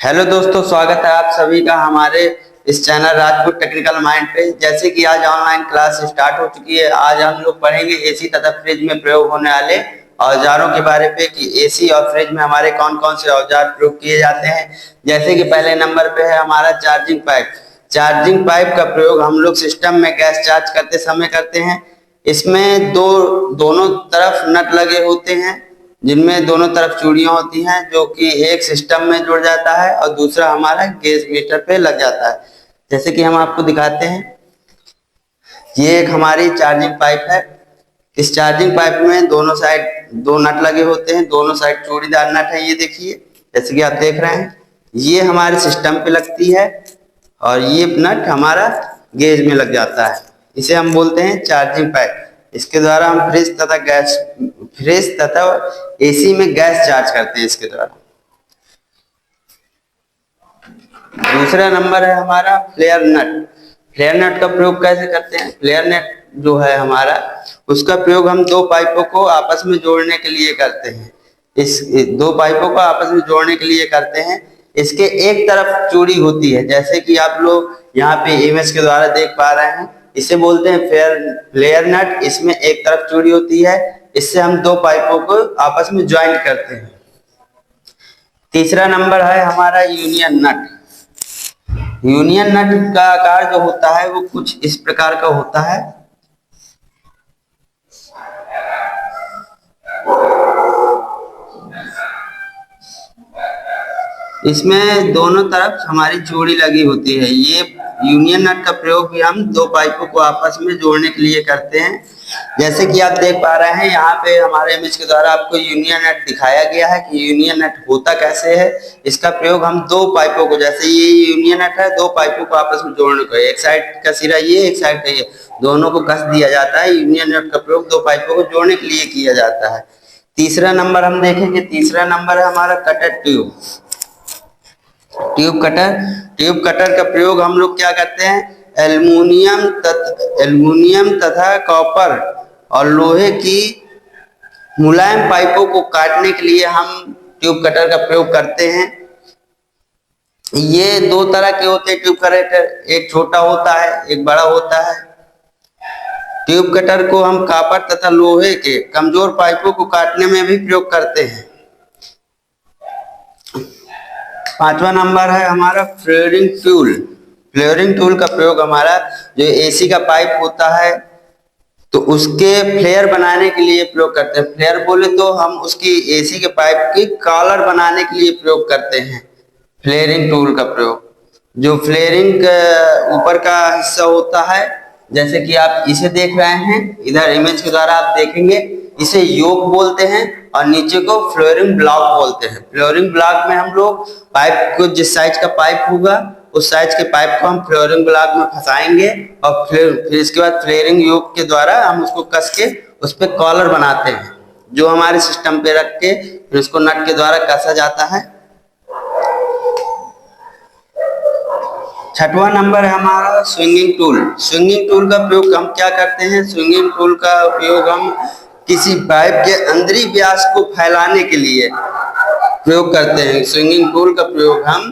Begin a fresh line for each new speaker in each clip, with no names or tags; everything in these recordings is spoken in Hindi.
हेलो दोस्तों, स्वागत है आप सभी का हमारे इस चैनल राजपूत टेक्निकल माइंड पे। जैसे कि आज ऑनलाइन क्लास स्टार्ट हो चुकी है, आज हम लोग पढ़ेंगे एसी तथा फ्रिज में प्रयोग होने वाले औजारों के बारे पे कि एसी और फ्रिज में हमारे कौन कौन से औजार प्रयोग किए जाते हैं। जैसे कि पहले नंबर पे है हमारा चार्जिंग पाइप। चार्जिंग पाइप का प्रयोग हम लोग सिस्टम में गैस चार्ज करते समय करते हैं। इसमें दोनों तरफ नट लगे होते हैं, जिनमें दोनों तरफ चूड़ियां होती हैं, जो कि एक सिस्टम में जुड़ जाता है और दूसरा हमारा गैस मीटर पे लग जाता है। जैसे कि हम आपको दिखाते हैं, ये एक हमारी चार्जिंग पाइप है। इस चार्जिंग पाइप में दोनों साइड दो नट लगे होते हैं, दोनों साइड चूड़ीदार नट है। ये देखिए, जैसे कि आप देख रहे हैं, ये हमारे सिस्टम पे लगती है और ये नट हमारा गेज में लग जाता है। इसे हम बोलते हैं चार्जिंग पाइप। इसके द्वारा हम फ्रिज तथा एसी में गैस चार्ज करते हैं इसके द्वारा। दूसरा नंबर है हमारा फ्लेयर नट। फ्लेयर नट का प्रयोग कैसे करते हैं? फ्लेयर नट जो है हमारा, उसका प्रयोग हम दो पाइपों को आपस में जोड़ने के लिए करते हैं। इस दो पाइपों को आपस में जोड़ने के लिए करते हैं। इसके एक तरफ चूड़ी होती है, जैसे कि आप लोग यहाँ पे इमेज के द्वारा देख पा रहे हैं। इसे बोलते हैं फ्लेयर नट। इसमें एक तरफ चूड़ी होती है, इससे हम दो पाइपों को आपस में ज्वाइंट करते हैं। तीसरा नंबर है हमारा यूनियन नट। यूनियन नट का आकार जो होता है वो कुछ इस प्रकार का होता है। इसमें दोनों तरफ हमारी चूड़ी लगी होती है। ये यूनियन नट का प्रयोग भी हम दो पाइपों को आपस में जोड़ने के लिए करते हैं। जैसे कि आप देख पा रहे हैं, यहाँ पे हमारे इमेज के द्वारा आपको यूनियन नट दिखाया गया है कि यूनियन नट होता कैसे है। इसका प्रयोग हम दो पाइपों को, जैसे ये यूनियन नट है, दो पाइपों को आपस में जोड़ने को, एक साइड का सिरा ये, एक साइड का ये, दोनों को कस दिया जाता है। यूनियन नट का प्रयोग दो पाइपों को जोड़ने के लिए किया जाता है। तीसरा नंबर हम देखेंगे, तीसरा नंबर है हमारा कटर ट्यूब। ट्यूब कटर का प्रयोग हम लोग क्या करते हैं? एल्युमिनियम तथा कॉपर और लोहे की मुलायम पाइपों को काटने के लिए हम ट्यूब कटर का प्रयोग करते हैं। ये दो तरह के होते हैं ट्यूब कटर, एक छोटा होता है, एक बड़ा होता है। ट्यूब कटर को हम कॉपर तथा लोहे के कमजोर पाइपों को काटने में भी प्रयोग करते हैं। पांचवा नंबर है हमारा फ्लेयरिंग टूल। फ्लेयरिंग टूल का प्रयोग हमारा जो एसी का पाइप होता है, तो उसके फ्लेयर बनाने के लिए प्रयोग करते हैं। फ्लेयर बोले तो हम उसकी एसी के पाइप की कॉलर बनाने के लिए प्रयोग करते हैं फ्लेयरिंग टूल का प्रयोग। जो फ्लेयरिंग ऊपर का हिस्सा होता है, जैसे कि आप इसे देख रहे हैं, इधर इमेज के द्वारा आप देखेंगे, इसे योक बोलते हैं और नीचे को फ्लोरिंग ब्लॉक बोलते हैं। फ्लोरिंग ब्लॉक में हम लोग पाइप को, जिस साइज का पाइप होगा उस साइज के पाइप को हम फ्लोरिंग ब्लॉक में फंसाएंगे और फिर इसके बाद फ्लोरिंग योक के द्वारा हम उसको कस के उस पर कॉलर बनाते हैं, जो हमारे सिस्टम पे रख के फिर उसको नट के द्वारा कसा जाता है। छठवां नंबर है हमारा स्विंगिंग टूल। स्विंगिंग टूल का प्रयोग हम क्या करते हैं? स्विंगिंग टूल का उपयोग हम किसी पाइप के अंदरी व्यास को फैलाने के लिए प्रयोग करते हैं। स्विंगिंग टूल का प्रयोग हम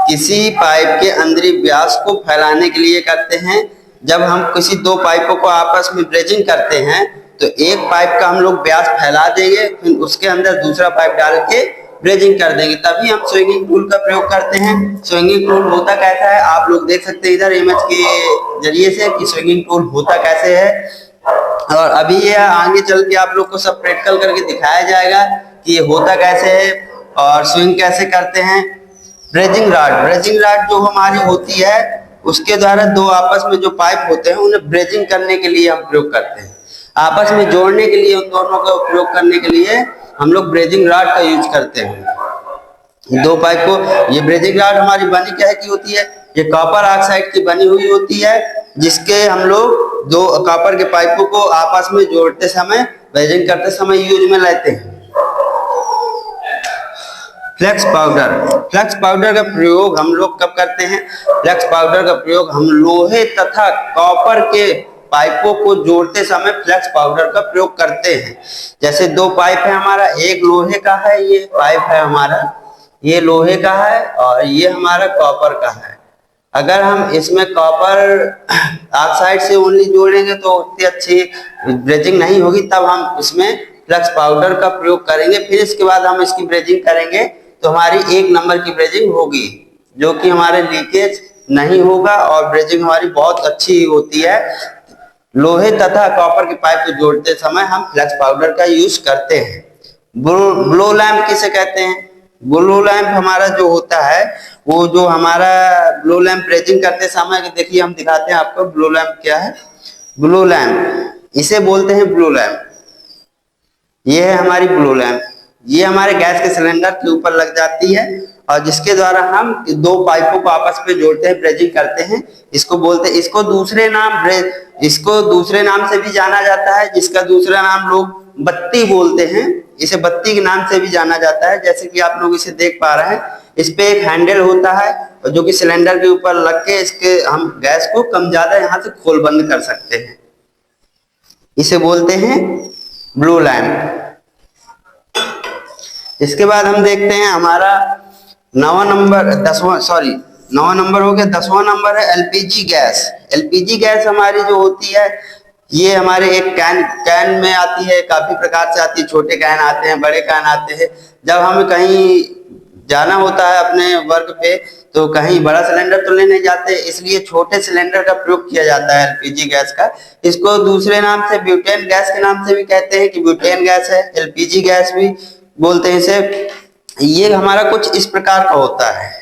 किसी पाइप के अंदरी व्यास को फैलाने के लिए करते हैं। जब हम किसी दो पाइपों को आपस में ब्रेजिंग करते हैं, तो एक पाइप का हम लोग व्यास फैला देंगे, फिर उसके अंदर दूसरा पाइप डाल के ब्रेजिंग कर देंगे, तभी हम स्विंगिंग टूल का प्रयोग करते हैं। स्विंगिंग टूल होता कैसा है आप लोग देख सकते हैं इधर इमेज के जरिए से कि स्विंगिंग टूल होता कैसे है। और अभी ये आगे चल के आप लोग को सब प्रैक्टिकल करके दिखाया जाएगा कि ये होता कैसे है और स्विंग कैसे करते हैं। ब्रेजिंग रॉड जो हमारी होती है, उसके द्वारा दो आपस में जो पाइप होते हैं उन्हें ब्रेजिंग करने के लिए हम प्रयोग करते हैं। आपस में जोड़ने के लिए, उन दोनों का उपयोग करने के लिए हम लोग ब्रेजिंग रॉड का यूज करते हैं। दो पाइप को, ये ब्रेजिंग रॉड हमारी बनी क्या की होती है? ये कॉपर ऑक्साइड की बनी हुई होती है, जिसके हम लोग दो कॉपर के पाइपों को आपस में जोड़ते समय, ब्रेजिंग करते समय यूज में लेते हैं। फ्लेक्स पाउडर का प्रयोग हम लोग कब करते हैं? फ्लेक्स पाउडर का प्रयोग हम लोहे तथा कॉपर के पाइपों को जोड़ते समय फ्लेक्स पाउडर का प्रयोग करते हैं। जैसे दो पाइप है हमारा, एक लोहे का है, ये पाइप है हमारा, ये लोहे का है और ये हमारा कॉपर का है। अगर हम इसमें कॉपर ऑक्साइड से ओनली जोड़ेंगे तो उतनी अच्छी ब्रेजिंग नहीं होगी, तब हम इसमें फ्लक्स पाउडर का प्रयोग करेंगे। फिर इसके बाद हम इसकी ब्रेजिंग करेंगे तो हमारी 1 नंबर की ब्रेजिंग होगी, जो कि हमारे लीकेज नहीं होगा और ब्रेजिंग हमारी बहुत अच्छी होती है। लोहे तथा कॉपर के पाइप को जोड़ते समय हम फ्लक्स पाउडर का यूज करते हैं। ब्लो लैंप किसे कहते हैं? ब्लो लैंप हमारा जो होता है, वो जो हमारा ब्लो लैंप ब्रेजिंग करते समय, देखिए हम दिखाते हैं आपको ब्लो लैंप क्या है। ब्लो लैंप इसे बोलते हैं ब्लो लैंप। ये है हमारी ब्लो लैंप। ये हमारे गैस के सिलेंडर के ऊपर लग जाती है और जिसके द्वारा हम 2 पाइपों को आपस में जोड़ते हैं, ब्रेजिंग करते हैं। इसको बोलते हैं, इसको दूसरे नाम से भी जाना जाता है, जिसका दूसरा नाम लोग बत्ती बोलते हैं। इसे बत्ती के नाम से भी जाना जाता है। जैसे कि आप लोग इसे देख पा रहे हैं, इस पे एक हैंडल होता है और जो कि सिलेंडर के ऊपर लग के इसके हम गैस को कम ज्यादा यहाँ से खोल बंद कर सकते हैं। इसे बोलते हैं ब्लो लैंप। इसके बाद हम देखते हैं हमारा 9वां नंबर 10वां सॉरी 9वां नंबर हो गया। 10वां नंबर है एलपीजी गैस। एलपीजी गैस हमारी जो होती है, ये हमारे एक कैन में आती है, काफी प्रकार से आती है। छोटे कैन आते हैं, बड़े कैन आते हैं। जब हमें कहीं जाना होता है अपने वर्क पे, तो कहीं बड़ा सिलेंडर तो ले नहीं जाते, इसलिए छोटे सिलेंडर का प्रयोग किया जाता है एलपीजी गैस का। इसको दूसरे नाम से ब्यूटेन गैस के नाम से भी कहते हैं कि ब्यूटेन गैस है, एलपीजी गैस भी बोलते हैं इसे। ये हमारा कुछ इस प्रकार का होता है।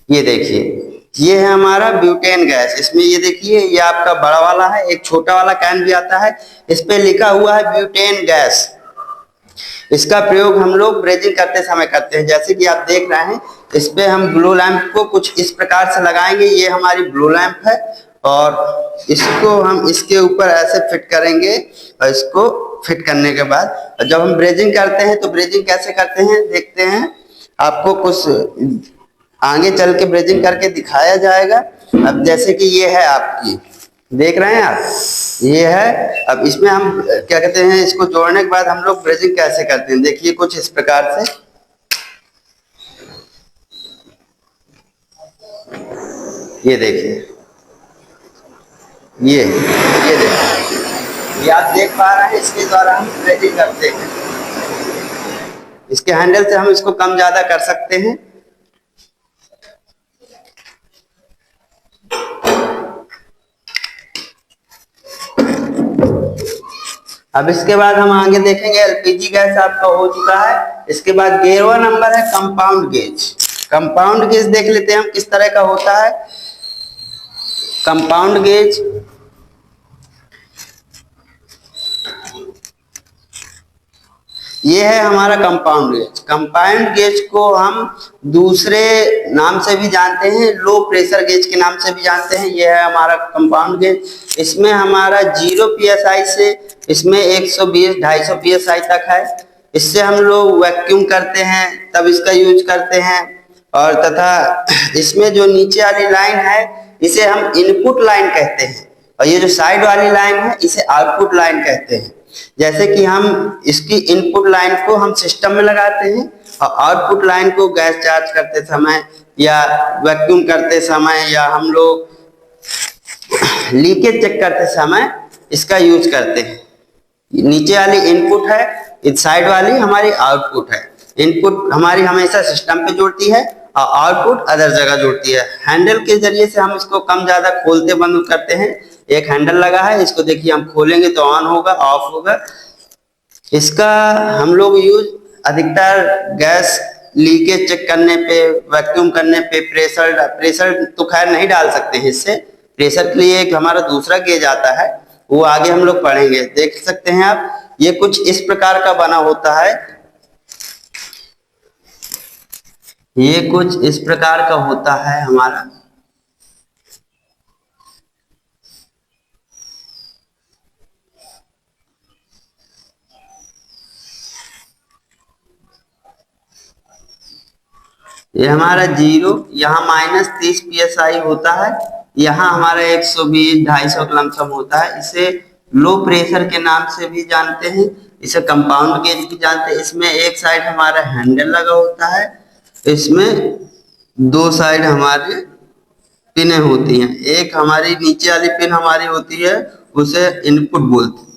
ये देखिए, ये है हमारा ब्यूटेन गैस। इसमें ये देखिए, ये आपका बड़ा वाला है, एक छोटा वाला कैन भी आता है, इस पे लिखा हुआ है ब्यूटेन गैस। इसका प्रयोग हम लोग ब्रेजिंग करते समय करते हैं। जैसे कि आप देख रहे हैं, इस पे हम ब्लो लैंप को कुछ इस प्रकार से लगाएंगे। ये हमारी ब्लो लैंप है और इसको हम इसके ऊपर ऐसे फिट करेंगे और इसको फिट करने के बाद जब हम ब्रेजिंग करते हैं, तो ब्रेजिंग कैसे करते हैं देखते हैं। आपको कुछ आगे चल के ब्रेजिंग करके दिखाया जाएगा। अब जैसे कि ये है आपकी, देख रहे हैं आप, ये है। अब इसमें हम क्या कहते हैं, इसको जोड़ने के बाद हम लोग ब्रेजिंग कैसे करते हैं, देखिए कुछ इस प्रकार से। ये देखिए, ये देखिए, ये आप देख पा रहे हैं, इसके द्वारा हम ब्रेजिंग करते हैं। इसके हैंडल से हम इसको कम ज्यादा कर सकते हैं। अब इसके बाद हम आगे देखेंगे, एलपीजी गैस आपका हो चुका है। इसके बाद 11वां नंबर है कंपाउंड गेज। कंपाउंड गेज देख लेते हैं हम किस तरह का होता है। कंपाउंड गेज ये है हमारा कंपाउंड गेज। कंपाउंड गेज को हम दूसरे नाम से भी जानते हैं, लो प्रेशर गेज के नाम से भी जानते हैं। ये है हमारा कंपाउंड गेज। इसमें हमारा 0 psi से इसमें 120-250 psi तक है। इससे हम लोग वैक्यूम करते हैं, तब इसका यूज करते हैं। और तथा इसमें जो नीचे वाली लाइन है, इसे हम इनपुट लाइन कहते हैं और ये जो साइड वाली लाइन है, इसे आउटपुट लाइन कहते हैं। जैसे कि हम इसकी इनपुट लाइन को हम सिस्टम में लगाते हैं और आउटपुट लाइन को गैस चार्ज करते समय या वैक्यूम करते समय या हम लोग लीकेज चेक करते समय इसका यूज करते हैं। नीचे वाली इनपुट है, इस साइड वाली हमारी आउटपुट है। इनपुट हमारी हमेशा सिस्टम पे जुड़ती है और आउटपुट अदर जगह जुड़ती है। हैंडल के जरिए से हम इसको कम ज्यादा खोलते बंद करते हैं। एक हैंडल लगा है, इसको देखिए हम खोलेंगे तो ऑन होगा, ऑफ होगा। इसका हम लोग यूज अधिकतर गैस लीकेज चेक करने पे, वैक्यूम करने पे, प्रेशर तो खैर नहीं डाल सकते हैं इससे। प्रेशर के लिए एक हमारा दूसरा गेज आता है, वो आगे हम लोग पढ़ेंगे। देख सकते हैं आप, ये कुछ इस प्रकार का बना होता है। ये कुछ इस प्रकार का होता है हमारा। ये हमारा 0, यहाँ -30 psi होता है, यहाँ हमारा 120-250 का लमसम होता है। इसे लो प्रेशर के नाम से भी जानते हैं, इसे कंपाउंड गेज भी जानते हैं। इसमें एक साइड हमारा हैंडल लगा होता है इसमें दो साइड हमारे पिनें होती हैं। एक हमारी नीचे वाली पिन हमारी होती है, उसे इनपुट बोलते,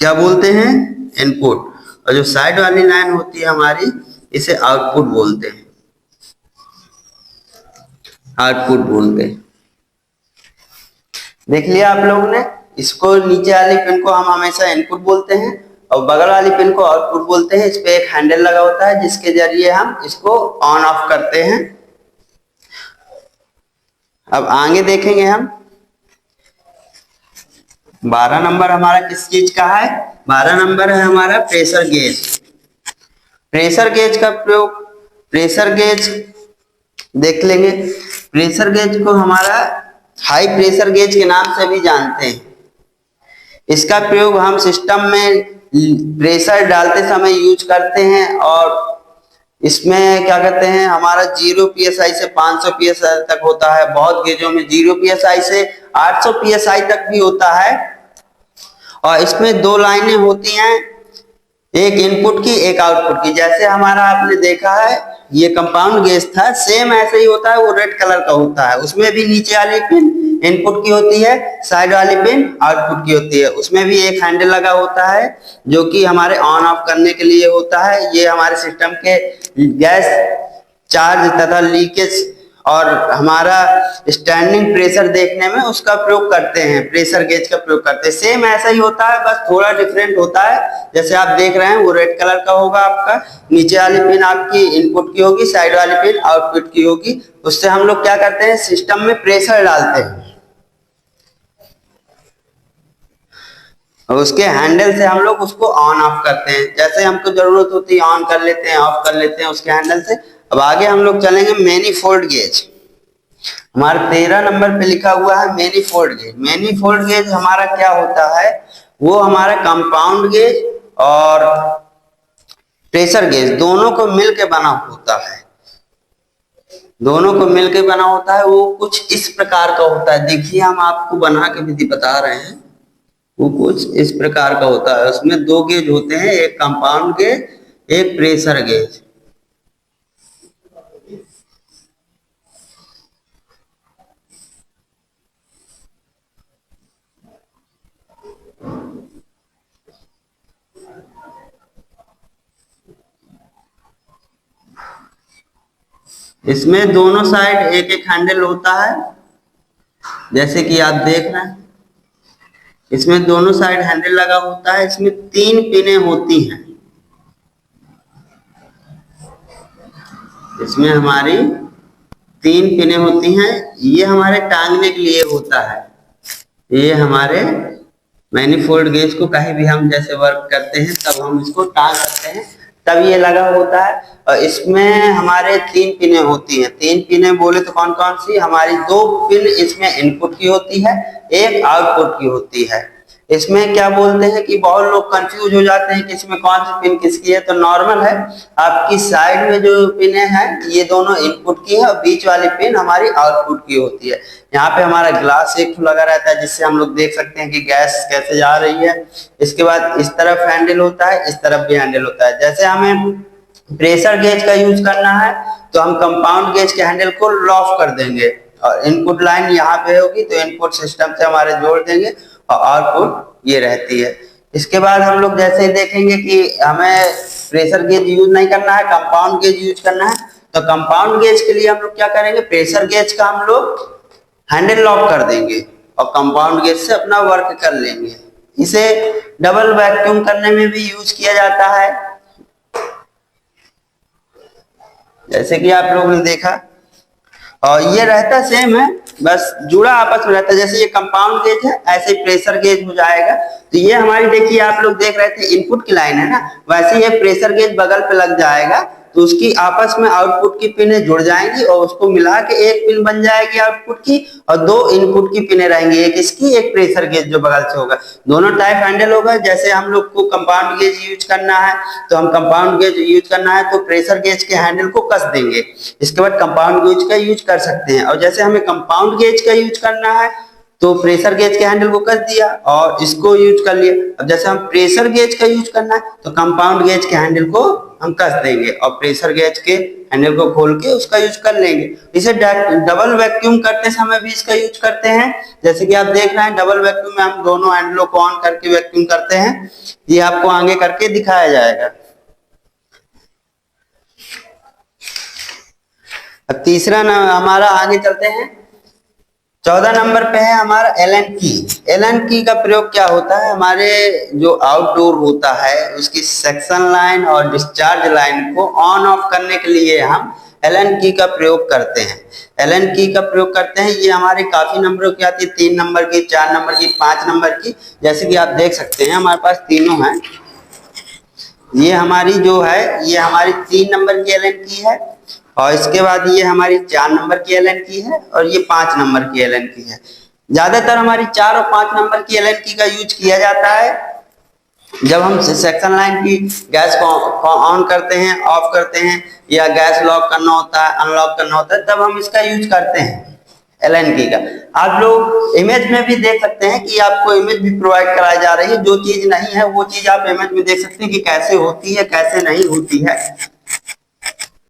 क्या बोलते हैं, इनपुट। और जो साइड वाली लाइन होती है हमारी, इसे आउटपुट बोलते हैं, आउटपुट बोलते हैं। देख लिया आप लोगों ने। इसको नीचे वाली पिन को हम हमेशा इनपुट बोलते हैं और बगल वाली पिन को आउटपुट बोलते हैं। इस पे एक हैंडल लगा होता है जिसके जरिए हम इसको ऑन ऑफ करते हैं। अब आगे देखेंगे हम 12 नंबर हमारा किस चीज का है। 12 नंबर है हमारा प्रेशर गेज। प्रेशर गेज का प्रयोग, प्रेशर गेज देख लेंगे। प्रेशर गेज को हमारा हाई प्रेशर गेज के नाम से भी जानते हैं। इसका प्रयोग हम सिस्टम में प्रेशर डालते समय यूज करते हैं और इसमें क्या कहते हैं, हमारा 0 psi से 500 psi तक होता है। बहुत गेजों में 0 psi से 800 psi तक भी होता है। और इसमें दो लाइनें होती हैं, एक इनपुट की एक आउटपुट की। जैसे हमारा आपने देखा है ये कंपाउंड गेज था, सेम ऐसे ही होता है, वो रेड कलर का होता है। उसमें भी नीचे वाली पिन इनपुट की होती है, साइड वाली पिन आउटपुट की होती है। उसमें भी एक हैंडल लगा होता है जो कि हमारे ऑन ऑफ करने के लिए होता है। ये हमारे सिस्टम के गैस चार्ज तथा लीकेज और हमारा स्टैंडिंग प्रेशर देखने में उसका प्रयोग करते हैं, प्रेशर गेज का प्रयोग करते हैं। सेम ऐसा ही होता है, बस थोड़ा डिफरेंट होता है। जैसे आप देख रहे हैं वो रेड कलर का होगा आपका, नीचे वाली पिन आपकी इनपुट की होगी, साइड वाली पिन आउटपुट की होगी। उससे हम लोग क्या करते हैं, सिस्टम में प्रेशर डालते हैं और उसके हैंडल से हम लोग उसको ऑन ऑफ करते हैं। जैसे हमको जरूरत होती है ऑन कर लेते हैं, ऑफ कर लेते हैं उसके हैंडल से। अब आगे हम लोग चलेंगे मैनीफोल्ड गेज। हमारा 13 नंबर पे लिखा हुआ है मैनीफोल्ड गेज। मैनीफोल्ड गेज हमारा क्या होता है, वो हमारा कंपाउंड गेज और प्रेशर गेज दोनों को मिलकर बना होता है। दोनों को मिलकर बना होता है। वो कुछ इस प्रकार का होता है, देखिए हम आपको बना के विधि बता रहे हैं। वो कुछ इस प्रकार का होता है। उसमें दो गेज होते हैं, एक कंपाउंड गेज, एक प्रेशर गेज। इसमें दोनों साइड एक एक हैंडल होता है, जैसे कि आप देख रहे हैं। इसमें दोनों साइड हैंडल लगा होता है। इसमें 3 पिनें होती हैं। इसमें हमारी 3 पिनें होती हैं। ये हमारे टांगने के लिए होता है। ये हमारे मैनीफोल्ड गेज को कहीं भी हम जैसे वर्क करते हैं तब हम इसको टांग सकते हैं, तब ये लगा होता है। और इसमें हमारे 3 पिनें होती हैं। 3 पिनें बोले तो कौन कौन सी, हमारी 2 पिन इसमें इनपुट की होती है, एक आउटपुट की होती है। इसमें क्या बोलते हैं कि बहुत लोग कंफ्यूज हो जाते हैं कि इसमें कौन सी पिन किसकी है। तो नॉर्मल है, आपकी साइड में जो पिनें हैं ये दोनों इनपुट की है और बीच वाली पिन हमारी आउटपुट की होती है। यहाँ पे हमारा ग्लास एक लगा रहता है जिससे हम लोग देख सकते हैं कि गैस कैसे जा रही है। इसके बाद इस तरफ हैंडल होता है, इस तरफ भी हैंडल होता है। जैसे हमें प्रेशर गेज का यूज करना है तो हम कंपाउंड गेज के हैंडल को लॉक कर देंगे और इनपुट लाइन यहाँ पे होगी तो इनपुट सिस्टम से हमारे जोड़ देंगे और आउटपुट ये रहती है। इसके बाद हम लोग जैसे ही देखेंगे कि हमें प्रेशर गेज यूज नहीं करना है, कंपाउंड गेज यूज करना है, तो कंपाउंड गेज के लिए हम लोग क्या करेंगे, प्रेशर गेज का हम लोग हैंडल लॉक कर देंगे और कंपाउंड गेज से अपना वर्क कर लेंगे। इसे डबल वैक्यूम करने में भी यूज किया जाता है, जैसे कि आप लोगों ने देखा। और ये रहता सेम है, बस जुड़ा आपस में रहता है। जैसे ये कंपाउंड गेज है ऐसे ही प्रेशर गेज हो जाएगा। तो ये हमारी देखिए आप लोग देख रहे थे इनपुट की लाइन है ना, वैसे ये प्रेशर गेज बगल पे लग जाएगा तो उसकी आपस में आउटपुट की पिनें जुड़ जाएंगी और उसको मिला के एक पिन बन जाएगी आउटपुट की और 2 इनपुट की पिनें रहेंगी, एक इसकी एक प्रेशर गेज जो बगल से होगा। दोनों टाइप हैंडल होगा। जैसे हम लोग को कंपाउंड गेज यूज करना है तो हम कंपाउंड गेज यूज करना है तो प्रेशर गेज के हैंडल को कस देंगे, इसके बाद कंपाउंड गेज का यूज कर सकते हैं। और जैसे हमें कंपाउंड गेज का यूज करना है तो प्रेशर गेज के हैंडल को कस दिया और इसको यूज कर लिया। अब जैसे हम प्रेशर गेज का यूज करना है तो कंपाउंड गेज के हैंडल को हम कस देंगे और प्रेशर गेज के हैंडल को खोल के उसका यूज कर लेंगे। इसे डबल वैक्यूम करते समय भी इसका यूज करते हैं। जैसे कि आप देख रहे हैं डबल वैक्यूम में हम दोनों हैंडलों को ऑन करके वैक्यूम करते हैं। ये आपको आगे करके दिखाया जाएगा। अब तीसरा हमारा आगे चलते हैं। 14 नंबर पे है हमारा एलन की। एलन की का प्रयोग क्या होता है, हमारे जो आउटडोर होता है उसकी सेक्शन लाइन और डिस्चार्ज लाइन को ऑन ऑफ करने के लिए हम एलन की का प्रयोग करते हैं। एलन की का प्रयोग करते हैं। ये हमारे काफी नंबरों की आती है, 3 नंबर की, 4 नंबर की, 5 नंबर की। जैसे कि आप देख सकते हैं हमारे पास तीनों हैं। ये हमारी जो है ये हमारी 3 नंबर की एलन की है और इसके बाद ये हमारी 4 नंबर की एलन की है और ये 5 नंबर की एलन की है। ज्यादातर हमारी 4 और 5 नंबर की एलन की का यूज किया जाता है जब हम सेक्शन लाइन की गैस को ऑन करते हैं, ऑफ करते हैं या गैस लॉक करना होता है, अनलॉक करना होता है, तब हम इसका यूज करते हैं एलन की का। आप लोग इमेज में भी देख सकते हैं कि आपको इमेज भी प्रोवाइड कराई जा रही है। जो चीज नहीं है वो चीज आप इमेज में देख सकते हैं कि कैसे होती है कैसे नहीं होती है।